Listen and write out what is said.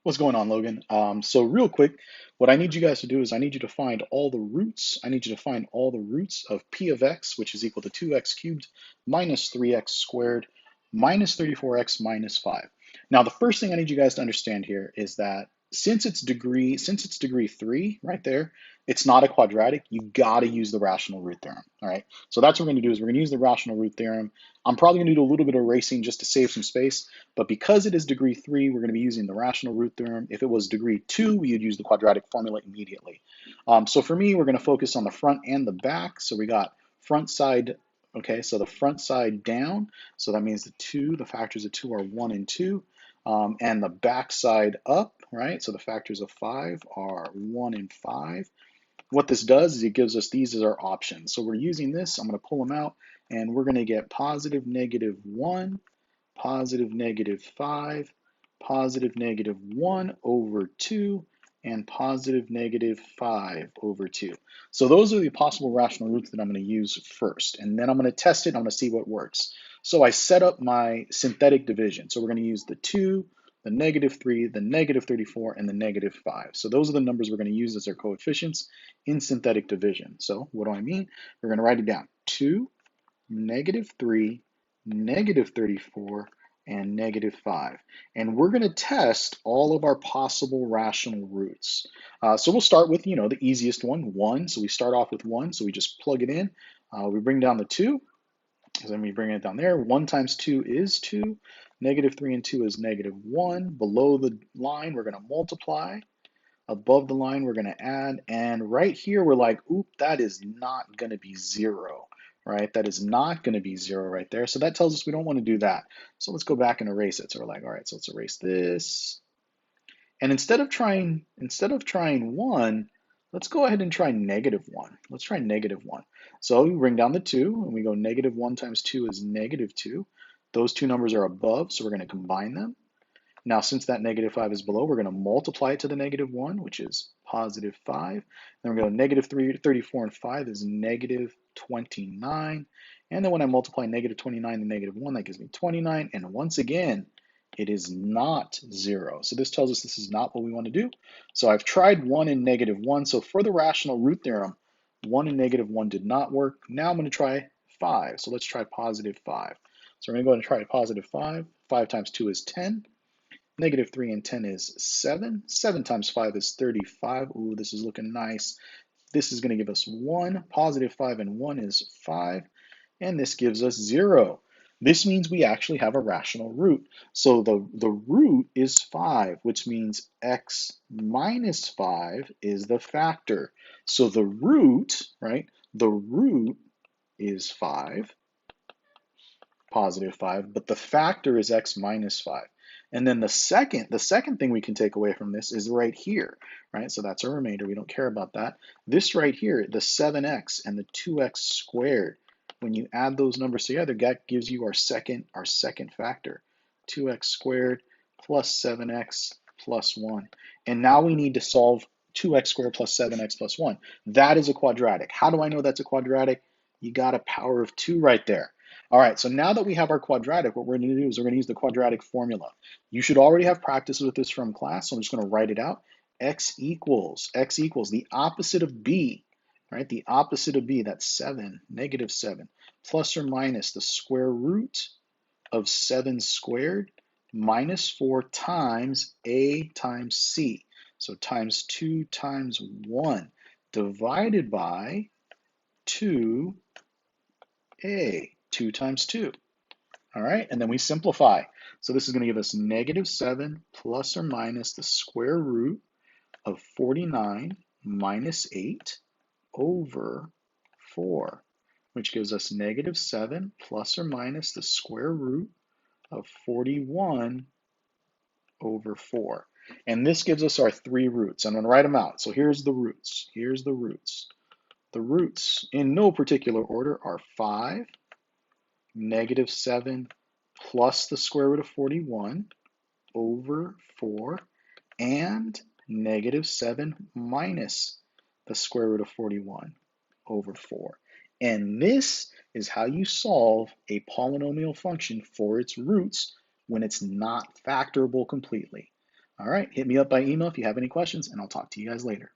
What's going on, Logan? So real quick, what I need you guys to do is I need you to find all the roots. I need you to find all the roots of p of x, which is equal to 2x cubed minus 3x squared minus 34x minus 5. Now, the first thing I need you guys to understand here is that since it's degree 3 right there, it's not a quadratic. You got to use the rational root theorem. All right. So that's what we're going to do is we're going to use the rational root theorem. I'm probably going to do a little bit of erasing just to save some space. But because it is degree 3, we're going to be using the rational root theorem. If it was degree 2, we would use the quadratic formula immediately. So for me, we're going to focus on the front and the back. So we got front side, okay, so the front side down. So that means the factors of 2 are 1 and 2. And the back side up, right? So the factors of 5 are 1 and 5. What this does is it gives us these as our options. So we're using this. I'm going to pull them out, and we're going to get positive negative 1, positive negative 5, positive negative 1 over 2, and positive negative 5 over 2. So those are the possible rational roots that I'm going to use first. And then I'm going to test it. I'm going to see what works. So I set up my synthetic division. So we're going to use the 2, the negative 3, the negative 34, and the negative 5. So those are the numbers we're going to use as our coefficients in synthetic division. So what do I mean? We're going to write it down. 2, negative 3, negative 34, and negative 5. And we're going to test all of our possible rational roots. So we'll start with, the easiest one, 1. So we start off with 1. So we just plug it in. We bring down the 2. So then we bring it down there. 1 times 2 is 2. Negative 3 and 2 is negative 1. Below the line, we're going to multiply. Above the line, we're going to add. And right here, we're like, oop, that is not going to be 0, right? That is not going to be 0 right there. So that tells us we don't want to do that. So let's go back and erase it. So we're like, all right, so let's erase this. And instead of trying 1, let's go ahead and try negative 1. Let's try negative 1. So we bring down the 2, and we go negative 1 times 2 is negative 2. Those two numbers are above, so we're going to combine them. Now, since that negative 5 is below, we're going to multiply it to the negative 1, which is positive 5. Then we're going to negative 34, and 5 is negative 29. And then when I multiply negative 29 and negative 1, that gives me 29. And once again, it is not 0. So this tells us this is not what we want to do. So I've tried 1 and negative 1. So for the rational root theorem, 1 and negative 1 did not work. Now I'm going to try 5. So let's try positive 5. So we're going to go ahead and try positive 5. 5 times 2 is 10. Negative 3 and 10 is 7. 7 times 5 is 35. Ooh, this is looking nice. This is going to give us 1. Positive 5 and 1 is 5. And this gives us 0. This means we actually have a rational root. So the root is 5, which means x minus 5 is the factor. So the root, right, the root is 5, positive 5, but the factor is x minus 5. And then the second thing we can take away from this is right here, right? So that's a remainder. We don't care about that. This right here, the 7x and the 2x squared, when you add those numbers together, that gives you our second factor, 2x squared plus 7x plus 1. And now we need to solve 2x squared plus 7x plus 1. That is a quadratic. How do I know that's a quadratic? You got a power of 2 right there. All right, so now that we have our quadratic, what we're going to do is we're going to use the quadratic formula. You should already have practice with this from class, so I'm just going to write it out. X equals the opposite of b, right? The opposite of b, that's 7, negative 7, plus or minus the square root of 7 squared minus 4 times a times c. So times 2 times 1 divided by 2a. 2 times 2. All right, and then we simplify. So this is going to give us negative 7 plus or minus the square root of 49 minus 8 over 4, which gives us negative 7 plus or minus the square root of 41 over 4. And this gives us our 3 roots. I'm going to write them out. So here's the roots. Here's the roots. The roots, in no particular order, are 5, negative 7 plus the square root of 41 over 4, and negative 7 minus the square root of 41 over 4. And this is how you solve a polynomial function for its roots when it's not factorable completely. All right, hit me up by email if you have any questions, and I'll talk to you guys later.